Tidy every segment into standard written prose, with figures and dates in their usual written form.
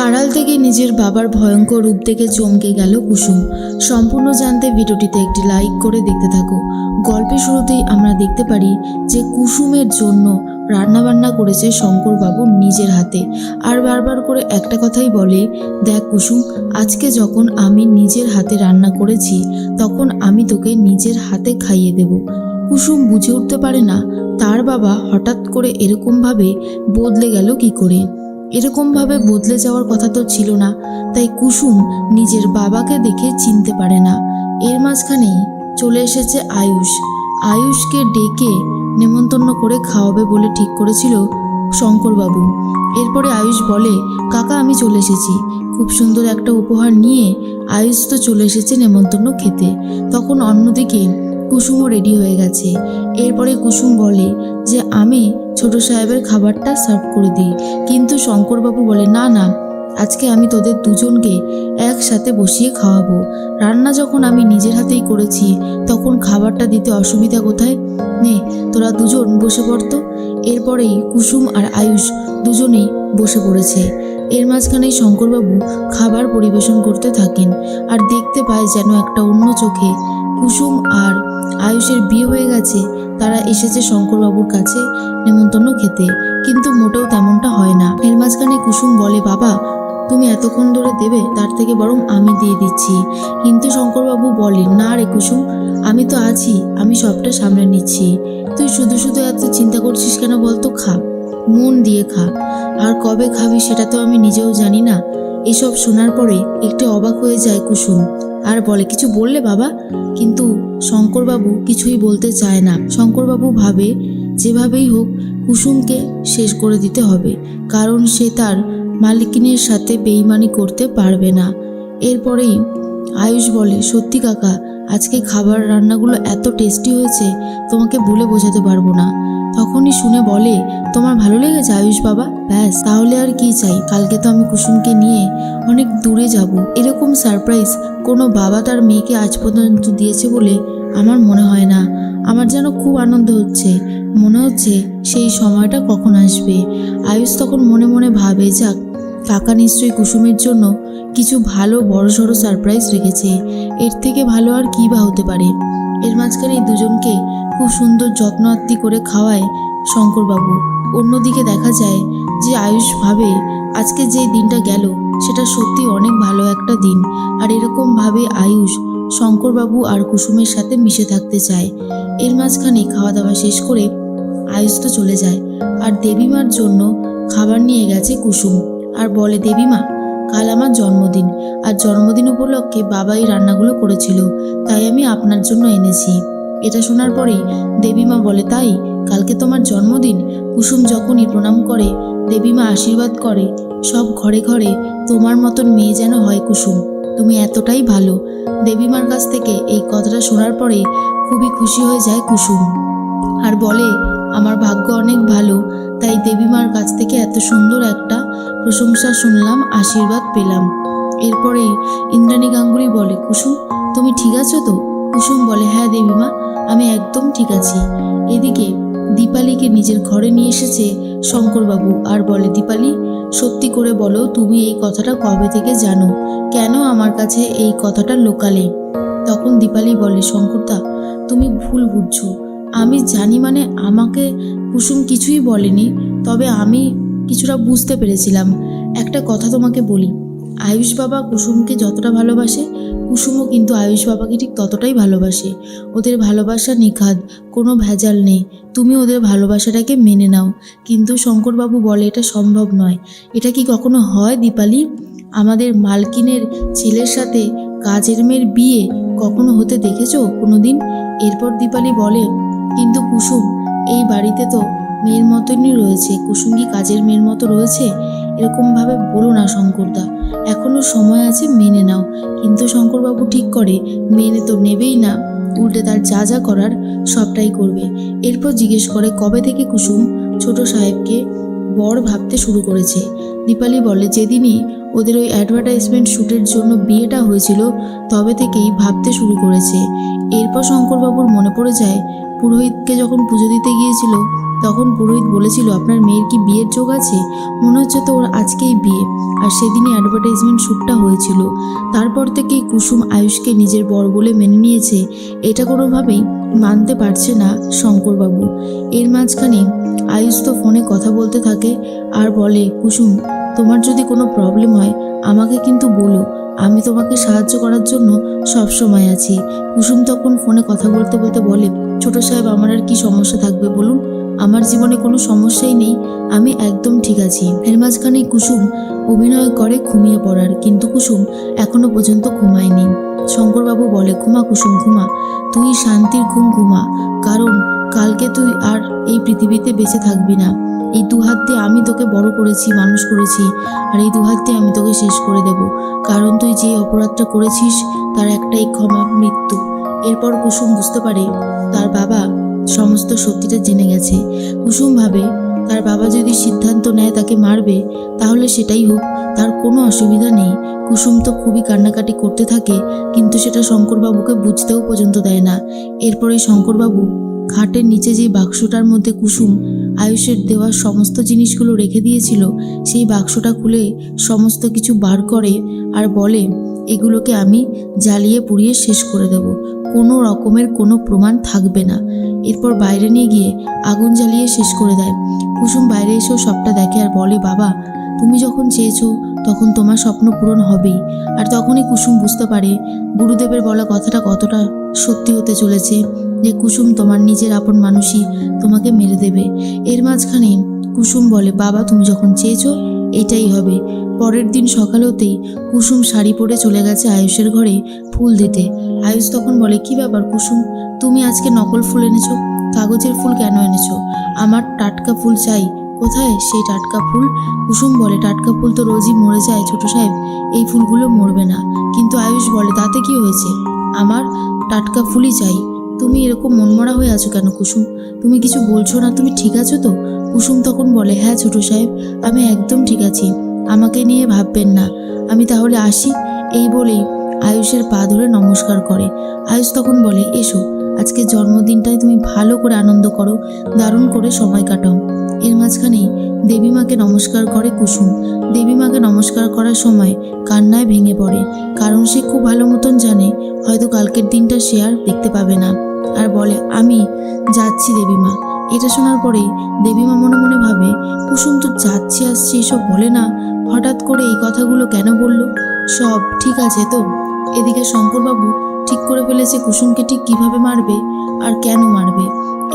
আড়াল থেকে নিজের বাবার ভয়ঙ্কর রূপ দেখে চমকে গেল কুসুম। সম্পূর্ণ জানতে ভিডিওটিতে একটি লাইক করে দেখতে থাকো। গল্পের শুরুতেই আমরা দেখতে পারি যে কুসুমের জন্য রান্নাবান্না করেছে শঙ্করবাবু নিজের হাতে, আর বারবার করে একটা কথাই বলে, দেখ কুসুম, আজকে যখন আমি নিজের হাতে রান্না করেছি তখন আমি তোকে নিজের হাতে খাইয়ে দেব। কুসুম বুঝে উঠতে পারে না তার বাবা হঠাৎ করে এরকমভাবে বদলে গেল কি করে। এরকমভাবে বদলে যাওয়ার কথা তো ছিল না, তাই কুসুম নিজের বাবাকে দেখে চিনতে পারে না। এর মাঝখানেই চলে এসেছে আয়ুষ। আয়ুষকে ডেকে নেমন্তন্ন করে খাওয়াবে বলে ঠিক করেছিল শঙ্করবাবু। এরপরে আয়ুষ বলে, কাকা আমি চলে এসেছি। খুব সুন্দর একটা উপহার নিয়ে আয়ুষ তো চলে এসেছে নেমন্তন্ন খেতে। তখন অন্যদিকে কুসুমও রেডি হয়ে গেছে। এরপরে কুসুম বলে যে আমি ছোট সাহেবের খাবারটা সার্ভ করে দিই, কিন্তু শঙ্করবাবু বলে, না না, আজকে আমি তোদের দুজনকে একসাথে বসিয়ে খাওয়াবো। রান্না যখন আমি নিজের হাতেই করেছি তখন খাবারটা দিতে অসুবিধা কোথায়? নে তোরা দুজন বসে পড়তো। এরপরেই কুসুম আর আয়ুষ দুজনেই বসে পড়েছে। এর মাঝখানেই শঙ্করবাবু খাবার পরিবেশন করতে থাকেন, আর দেখতে পায় যেন একটা অন্য চোখে কুসুম আর আয়ুষের বিয়ে হয়ে গেছে। তারা এসেছে শঙ্করবাবুর কাছে নেমন্তন্ন খেতে, কিন্তু মোটেও তেমনটা হয় না। এর মাঝখানে কুসুম বলে, বাবা তুমি এতক্ষণ ধরে দেবে, তার থেকে বরং আমি দিয়ে দিচ্ছি। কিন্তু শঙ্করবাবু বলে, না রে কুসুম, আমি তো আছি, আমি সবটা সামলে নিচ্ছি। তুই শুধু শুধু এত চিন্তা করছিস কেন বলতো? খা, মন দিয়ে খা, আর কবে খাবি সেটা তো আমি নিজেও জানি না। এসব শোনার পরে একটু অবাক হয়ে যায় কুসুম, আর বলে, কিছু বললে বাবা? কিন্তু শঙ্করবাবু কিছুই বলতে চায় না। শঙ্করবাবু ভাবে যেভাবেই হোক কুসুমকে শেষ করে দিতে হবে, কারণ সে তার মালিকিনের সাথে বেইমানি করতে পারবে না। এরপরেই আয়ুষ বলে, সত্যি কাকা, আজকে খাবার রান্নাগুলো এত টেস্টি হয়েছে তোমাকে বলে বোঝাতে পারবো না। তখনই শুনে বলে, তোমার ভালো লেগেছে আয়ুষ বাবা? ব্যাস, তাহলে আর কি চাই। কালকে তো আমি কুসুমকে নিয়ে অনেক দূরে যাব। এরকম সারপ্রাইজ কোনো বাবা তার মেয়েকে আজ পর্যন্ত দিয়েছে বলে আমার মনে হয় না। আমার যেন খুব আনন্দ হচ্ছে, মনে হচ্ছে সেই সময়টা কখন আসবে। আয়ুষ তখন মনে মনে ভাবে, যাক, কাকা নিশ্চয়ই কুসুমের জন্য কিছু ভালো বড়সড় সারপ্রাইজ রেখেছে। এর থেকে ভালো আর কী বা হতে পারে। এর মাঝখানে দুজনকে খুব সুন্দর যত্ন আত্তি করে খাওয়ায় শঙ্করবাবু। অন্যদিকে দেখা যায় যে আয়ুষ ভাবে আজকে যে দিনটা গেল সেটা সত্যি অনেক ভালো একটা দিন, আর এরকমভাবে আয়ুষ শঙ্করবাবু আর কুসুমের সাথে মিশে থাকতে চায়। এর মাঝখানে খাওয়া দাওয়া শেষ করে আয়ুষ তো চলে যায়, আর দেবীমার জন্য খাবার নিয়ে গেছে কুসুম, আর বলে, দেবীমা, কাল আমার জন্মদিন, আর জন্মদিন উপলক্ষে বাবাই রান্নাগুলো করেছিল, তাই আমি আপনার জন্য এনেছি। এটা শোনার পরে দেবীমা বলে, তাই কালকে তোমার জন্মদিন? কুসুম যখনই প্রণাম করে দেবীমা আশীর্বাদ করে, সব ঘরে ঘরে তোমার মতন মেয়ে যেন হয় কুসুম, তুমি এতটাই ভালো। দেবীমার কাছ থেকে এই কথাটা শোনার পরে খুবই খুশি হয়ে যায় কুসুম, আর বলে, আমার ভাগ্য অনেক ভালো, তাই দেবীমার কাছ থেকে এত সুন্দর একটা প্রশংসা শুনলাম, আশীর্বাদ পেলাম। এরপরেই ইন্দ্রাণী গাঙ্গুলি বলে, কুসুম তুমি ঠিক আছো তো? কুসুম বলে, হ্যাঁ দেবীমা, আমি একদম ঠিক আছি। এদিকে দীপালিকে নিজের ঘরে নিয়ে এসেছে শঙ্করবাবু, আর বলে, দীপালি, সত্যি করে বলো, তুমি এই কথাটা কবে থেকে জানো? কেন আমার কাছে এই কথাটা লোকালে? তখন দীপালি বলে, শঙ্করদা, তুমি ভুল বুঝছো। আমি জানি, মানে আমাকে কুসুম কিছুই বলেনি, তবে আমি কিছুটা বুঝতে পেরেছিলাম। একটা কথা তোমাকে বলি, আয়ুষ বাবা কুসুমকে যতটা ভালোবাসে, কুসুমও কিন্তু আয়ুষ বাবাকে ঠিক ততটাই ভালোবাসে। ওদের ভালোবাসা নিখাদ, কোনো ভেজাল নেই। তুমি ওদের ভালোবাসাটাকে মেনে নাও। কিন্তু শঙ্করবাবু বলে, এটা সম্ভব নয়। এটা কি কখনো হয় দীপালি? আমাদের মালকিনের ছেলের সাথে কাজের মেয়ের বিয়ে কখনো হতে দেখেছো কোনো দিন? এরপর দীপালি বলে, কিন্তু কুসুম এই বাড়িতে তো মেয়ের মতনই রয়েছে, কুসুম কি কাজের মেয়ের মতো রয়েছে? এরকমভাবে বলো না শঙ্করদা, এখনো সময় আছে, মেনে নাও। কিন্তু শঙ্করবাবু ঠিক করে, মেনে তো নেবেই না, উল্টে তার যা যা করার সবটাই করবে। এরপর জিজ্ঞেস করে, কবে থেকে কুসুম ছোট সাহেবকে বর ভাবতে শুরু করেছে? দীপালি বলে, যেদিনই ওদের ওই অ্যাডভার্টাইজমেন্ট শ্যুটের জন্য বিয়েটা হয়েছিল তবে থেকেই ভাবতে শুরু করেছে। এরপর শঙ্করবাবুর মনে পড়ে যায় পুরোহিতকে যখন পুজো দিতে গিয়েছিল তখন পুরোহিত বলেছিল আপনার মেয়ের কি বিয়ের যোগ আছে, মনে হচ্ছে তো ওর আজকেই বিয়ে। আর সেদিনই অ্যাডভার্টাইজমেন্ট শ্যুটটা হয়েছিল। তারপর থেকেই কুসুম আয়ুষকে নিজের বর বলে মেনে নিয়েছে। এটা কোনোভাবেই মানতে পারছে না শঙ্করবাবু। এর মাঝখানে আয়ুষ তো ফোনে কথা বলতে থাকে আর বলে, কুসুম তোমার যদি কোনো প্রবলেম হয় আমাকে কিন্তু বলো, আমি তোমাকে সাহায্য করার জন্য সব সময় আছি। কুসুম তখন ফোনে কথা বলতে বলতে বলে, ছোট সাহেব আমার আর কি সমস্যা থাকবে বলুন, আমার জীবনে কোনো সমস্যাই নেই, আমি একদম ঠিক আছি। এর মাঝখানে কুসুম অভিনয় করে ঘুমিয়ে পড়ার, কিন্তু কুসুম এখনো পর্যন্ত ঘুমায়নি। শঙ্করবাবু বলে, ঘুমা কুসুম ঘুমা, তুই শান্তির ঘুম ঘুমা, কারণ কালকে তুই আর এই পৃথিবীতে বেঁচে থাকবি না। এই দুহাত দিয়ে আমি তোকে বড় করেছি, মানুষ করেছি, আর এই দুহাত দিয়ে আমি তোকে শেষ করে দেব, কারণ তুই যে অপরাধটা করেছিস তার একটাই ক্ষমা, মৃত্যু। এরপর কুসুম বুঝতে পারে তার বাবা সমস্ত সত্যিটা জেনে গেছে। কুসুম ভাবে তার বাবা যদি সিদ্ধান্ত নেয় তাকে মারবে তাহলে সেটাই হোক, তার কোনো অসুবিধা নেই। কুসুম তো খুবই কান্নাকাটি করতে থাকে, কিন্তু সেটা শঙ্করবাবুকে বুঝতেও পর্যন্ত দেয় না। এরপরে শঙ্করবাবু খাটের নিচে যে বাক্সটার মধ্যে কুসুম আয়ুষের দেওয়া সমস্ত জিনিসগুলো রেখে দিয়েছিল, সেই বাক্সটা খুলে সমস্ত কিছু বার করে আর বলে, এগুলোকে আমি জ্বালিয়ে পুড়িয়ে শেষ করে দেব, কোনো রকমের কোনো প্রমাণ থাকবে না। এরপর বাইরে নিয়ে গিয়ে আগুন জ্বালিয়ে শেষ করে দেয়। কুসুম বাইরে এসেও সবটা দেখে আর বলে, বাবা তুমি যখন চেয়েছো তখন তোমার স্বপ্ন পূরণ হবেই। আর তখনই কুসুম বুঝতে পারে গুরুদেবের বলা কথাটা কতটা সত্যি হতে চলেছে, যে কুসুম তোমার নিজের আপন মানুষই তোমাকে মেরে দেবে। এর মাঝখানে কুসুম বলে, বাবা তুমি যখন চেয়েছো এটাই হবে। পরের দিন সকাল হতেই কুসুম শাড়ি পরে চলে গেছে আয়ুষের ঘরে ফুল দিতে। আয়ুষ তখন বলে, কি ব্যাপার কুসুম, তুমি আজকে নকল ফুল এনেছো, কাগজের ফুল কেন এনেছো? আমার টাটকা ফুল চাই, কোথায় সেই টাটকা ফুল? কুসুম বলে, টাটকা ফুল তো রোজই মরে যায় ছোট সাহেব, এই ফুলগুলো মরবে না। কিন্তু আয়ুষ বলে, তাতে কি হয়েছে, আমার টাটকা ফুলই চাই। তুমি এরকম মনমরা হয়ে আছো কেন কুসুম, তুমি কিছু বলছো না, তুমি ঠিক আছো তো? কুসুম তখন বলে, হ্যাঁ ছোট সাহেব আমি একদম ঠিক আছি, আমাকে নিয়ে ভাববেন না, আমি তাহলে আসি। এই বলেই আয়ুষের পা ধরে নমস্কার করে। আয়ুষ তখন বলে, এসো আজকে জন্মদিনটাই তুমি ভালো করে আনন্দ করো, দারুণ করে সময় কাটাও। এর মাঝখানেই দেবীমাকে নমস্কার করে কুসুম। দেবীমাকে নমস্কার করার সময় কান্নায় ভেঙে পড়ে, কারণ সে খুব ভালো মতন জানে হয়তো কালকের দিনটা সে আর দেখতে পাবে না। আর বলে, আমি যাচ্ছি দেবীমা। এটা শোনার পরেই দেবীমা মনে মনে ভাবে, কুসুম তো যাচ্ছে আসছে এসব বলে না, হঠাৎ করে এই কথাগুলো কেন বলল, সব ঠিক আছে তো? এদিকে শঙ্করবাবু ঠিক করে ফেলেছে কুসুমকে ঠিক কিভাবে মারবে আর কেন মারবে।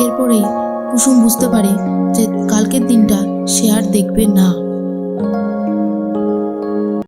এরপরেই কুসুম বুঝতে পারে যে কালকের দিনটা সে আর দেখবে না।